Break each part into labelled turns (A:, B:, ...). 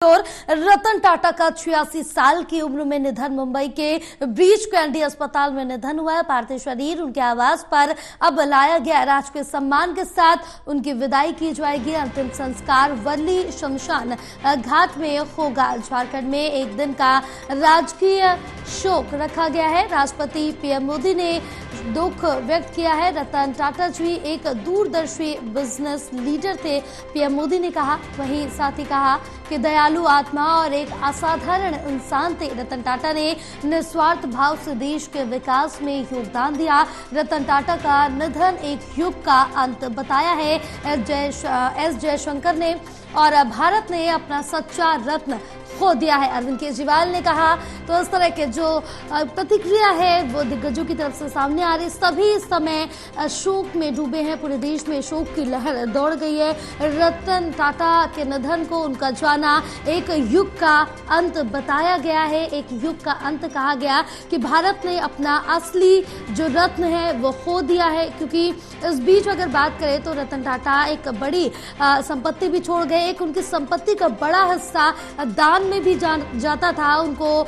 A: और रतन टाटा का 86 साल की उम्र में निधन। मुंबई के ब्रीच कैंडी अस्पताल में निधन हुआ है। पार्थिव शरीर उनके आवास पर अब लाया गया। राजकीय सम्मान के साथ उनकी विदाई की जाएगी। अंतिम संस्कार वर्ली शमशान घाट में होगा। झारखंड में एक दिन का राजकीय शोक रखा गया है। राष्ट्रपति पीएम मोदी ने दुख व्यक्त किया है। रतन टाटा जी एक दूरदर्शी बिजनेस लीडर थे, पीएम मोदी ने कहा। वहीं साथ ही कहा कि दयालु आत्मा और एक असाधारण इंसान थे। रतन टाटा ने निस्वार्थ भाव से देश के विकास में योगदान दिया। रतन टाटा का निधन एक युग का अंत बताया है एस जयशंकर ने, और भारत ने अपना सच्चा रत्न खो दिया है, अरविंद केजरीवाल ने कहा। तो इस तरह के जो प्रतिक्रिया है वो दिग्गजों की तरफ से सामने आ रही। सभी इस समय शोक में डूबे हैं। पूरे देश में शोक की लहर दौड़ गई है। रतन टाटा के निधन को उनका जाना एक युग का अंत बताया गया है। एक युग का अंत कहा गया कि भारत ने अपना असली जो रत्न है वो खो दिया है। क्योंकि इस बीच अगर बात करें तो रतन टाटा एक बड़ी संपत्ति भी छोड़ गए। एक उनकी संपत्ति का बड़ा हिस्सा दान में भी जाता था। उनको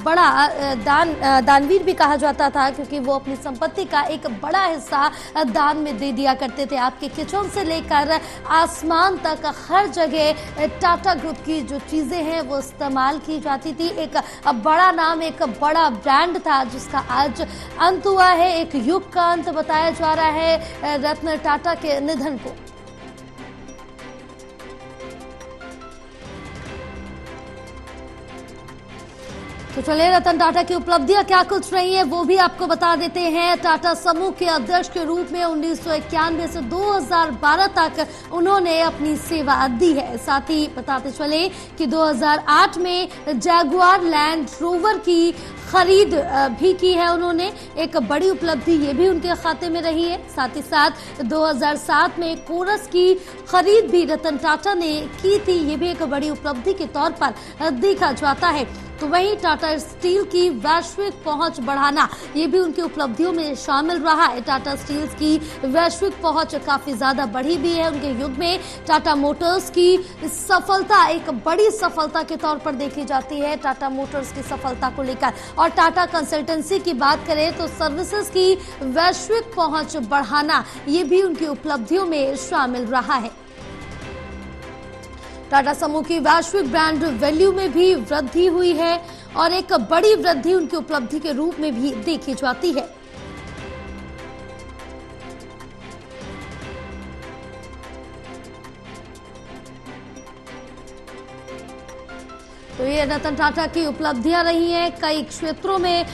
A: बड़ा दानवीर भी कहा जाता था, क्योंकि वो अपनी संपत्ति का एक बड़ा हिस्सा दान में दे दिया करते थे। आपके किचन से लेकर आसमान तक हर जगह टाटा ग्रुप की जो चीजें हैं वो इस्तेमाल की जाती थी। एक बड़ा नाम, एक बड़ा ब्रांड था जिसका आज अंत हुआ है। एक युग का अंत बताया जा रहा है रतन टाटा के निधन को। तो चलिए रतन टाटा की उपलब्धियां क्या कुछ रही हैं वो भी आपको बता देते हैं। टाटा समूह के अध्यक्ष के रूप में 1991 से 2012 तक उन्होंने अपनी सेवा दी है। साथ ही बताते चले कि 2008 में जैगुआर लैंड रोवर की खरीद भी की है उन्होंने। एक बड़ी उपलब्धि ये भी उनके खाते में रही है। साथ ही साथ 2007 में कोरस की खरीद भी रतन टाटा ने की थी। ये भी एक बड़ी उपलब्धि के तौर पर देखा जाता है। तो वहीं टाटा स्टील की वैश्विक पहुंच बढ़ाना ये भी उनकी उपलब्धियों में शामिल रहा है। टाटा स्टील की वैश्विक पहुंच काफी ज्यादा बढ़ी भी है उनके युग में। टाटा मोटर्स की सफलता एक बड़ी सफलता के तौर पर देखी जाती है। टाटा मोटर्स की सफलता को लेकर और टाटा कंसल्टेंसी की बात करें तो सर्विसेज की वैश्विक पहुंच बढ़ाना ये भी उनकी उपलब्धियों में शामिल रहा है। टाटा समूह की वैश्विक ब्रांड वैल्यू में भी वृद्धि हुई है और एक बड़ी वृद्धि उनकी उपलब्धि के रूप में भी देखी जाती है। तो ये रतन टाटा की उपलब्धियां रही हैं। कई क्षेत्रों में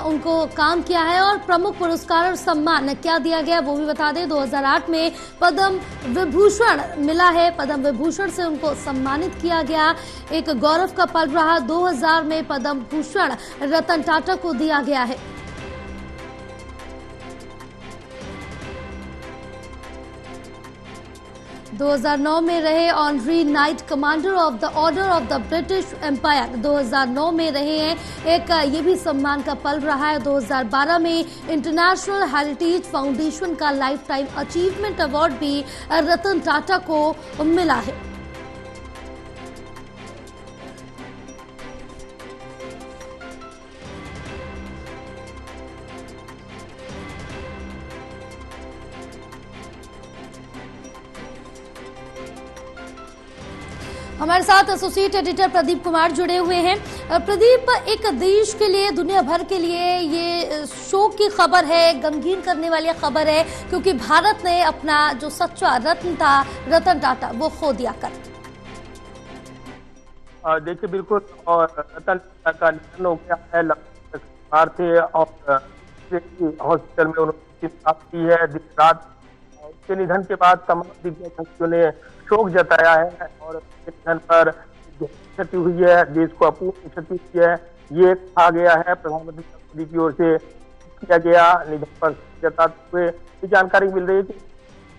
A: उनको काम किया है और प्रमुख पुरस्कार और सम्मान क्या दिया गया वो भी बता दें। 2008 में पद्म विभूषण मिला है। पद्म विभूषण से उनको सम्मानित किया गया, एक गौरव का पल रहा। 2000 में पद्म भूषण रतन टाटा को दिया गया है। – 2009 में रहे honorary knight commander of the order of the British Empire. 2009 में रहे हैं, एक ये भी सम्मान का पल रहा है। 2012 में इंटरनेशनल हेरिटेज फाउंडेशन का लाइफ टाइम अचीवमेंट अवार्ड भी रतन टाटा को मिला है। हमारे साथ एसोसिएट एडिटर प्रदीप कुमार जुड़े हुए हैं। प्रदीप, एक देश के लिए, दुनिया भर के लिए ये शोक की खबर है, गमगीन करने वाली खबर है, क्योंकि भारत ने अपना जो सच्चा रत्न था रतन टाटा वो खो दिया कर।
B: देखिए बिल्कुल, और रतन टाटा का निधन हो गया है। बीमार थे और हॉस्पिटल में उन्होंने की है दिन रात। उसके निधन के बाद तमाम दिग्गज हस्तियों ने शोक जताया है और निधन पर क्षति हुई है, देश को अपूर्ण क्षति हुई है, ये कहा गया है। प्रधानमंत्री मोदी की ओर से किया गया निधन पर जताते हुए ये जानकारी मिल रही है कि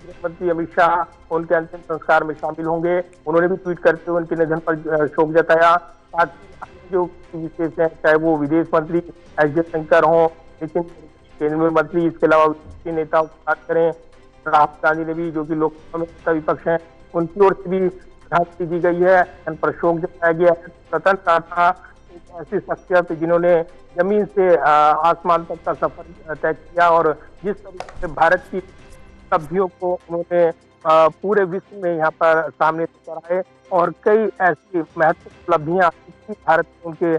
B: गृह मंत्री अमित शाह उनके अंतिम संस्कार में शामिल होंगे। उन्होंने भी ट्वीट करते हुए उनके निधन पर शोक जताया। साथ ही जो विशेष है, चाहे वो विदेश मंत्री एस जयशंकर हों, लेकिन केंद्रीय मंत्री, इसके अलावा नेता बात करें, राहुल गांधी ने भी, जो कि लोकसभा में विपक्ष हैं, उनकी ओर से भी श्रद्धांजलि दी गई है, उन पर शोक जताया गया है। रतन टाटा एक ऐसी शख्सियत जिन्होंने जमीन से आसमान तक का सफर तय किया और जिस तरीके से भारत की उपलब्धियों को उन्होंने पूरे विश्व में यहाँ पर सामने लेकर आए और कई ऐसी महत्वपूर्ण उपलब्धियां भारत में उनके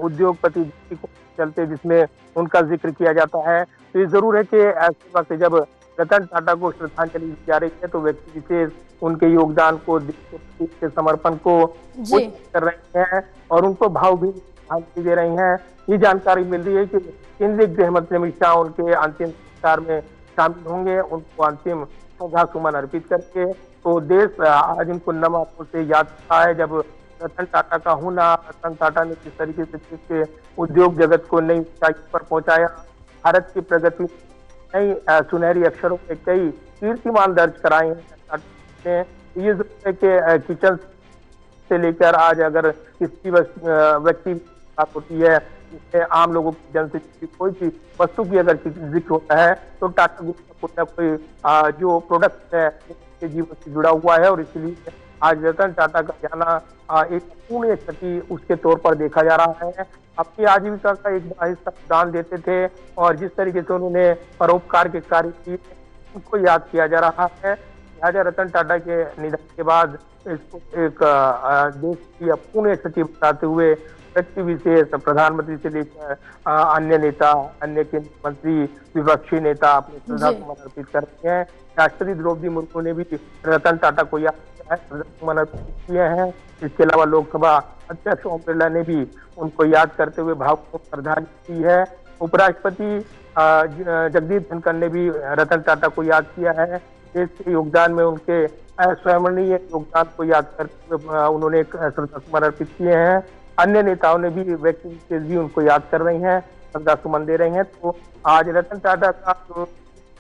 B: उद्योगपति को चलते जिसमें उनका जिक्र किया जाता है। तो ये जरूर है कि ऐसे वक्त जब रतन टाटा को श्रद्धांजलि दी जा रही है तो व्यक्ति विशेष उनके योगदान को, देश के समर्पण को कर रहे हैं और उनको भावभीनी श्रद्धांजलि दे रही हैं। ये जानकारी मिल रही है कि केंद्रीय गृह मंत्री अमित शाह उनके अंतिम संस्कार में शामिल होंगे, उनको अंतिम श्रद्धा सुमन अर्पित करके। तो देश आज उनको नम आंखों से याद करता है जब रतन टाटा का होना, रतन टाटा ने किस तरीके से देश के उद्योग जगत को नई ऊंचाई पर पहुंचाया, भारत की प्रगति नई सुनहरी अक्षरों में कई कीर्तिमान दर्ज कराए हैं। ये जरूर है कि किचन से लेकर आज अगर किसी व्यक्ति बात होती है जिससे आम लोगों की जन से कोई भी वस्तु की अगर जिक्र होता है तो टाटा ग्रुप का कोई ना कोई जो प्रोडक्ट है उसके जीवन से जुड़ा हुआ है और इसलिए आज रतन टाटा का जाना एक पूर्ण क्षति उसके तौर पर देखा जा रहा है। अपनी आजीविका का एक बड़ा हिस्सा दान देते थे और जिस तरीके से उन्होंने परोपकार के कार्य किए उनको याद किया जा रहा है। लिहाजा रतन टाटा के निधन के बाद इसको एक देश की पूर्ण क्षति बताते हुए व्यक्ति विशेष प्रधानमंत्री से लेकर अन्य नेता, अन्य केंद्रीय मंत्री, विपक्षी नेता अपने श्रद्धा सुमन अर्पित करते हैं। राष्ट्रपति द्रौपदी मुर्मू ने भी रतन टाटा को याद किया है, श्रद्धा सुमन अर्पित किए हैं। इसके अलावा लोकसभा अध्यक्ष ओम बिरला ने भी उनको याद करते हुए भावपूर्ण श्रद्धांजलि दी है। उपराष्ट्रपति जगदीप धनखड़ ने भी रतन टाटा को याद किया है। देश के योगदान में उनके अस्मरणीय योगदान को याद करते हुए उन्होंने श्रद्धा सुमन अर्पित किए हैं। अन्य नेताओं ने भी व्यक्ति विशेष भी उनको याद कर रही हैं, श्रद्धा सुमन दे रहे हैं। तो आज रतन टाटा का जो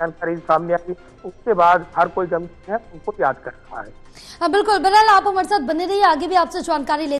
B: जानकारी सामने आई उसके बाद हर कोई गम है उनको याद कर रहा है।
A: बिल्कुल, बहरहाल आप हमारे साथ बने रहिए, आगे भी आपसे जानकारी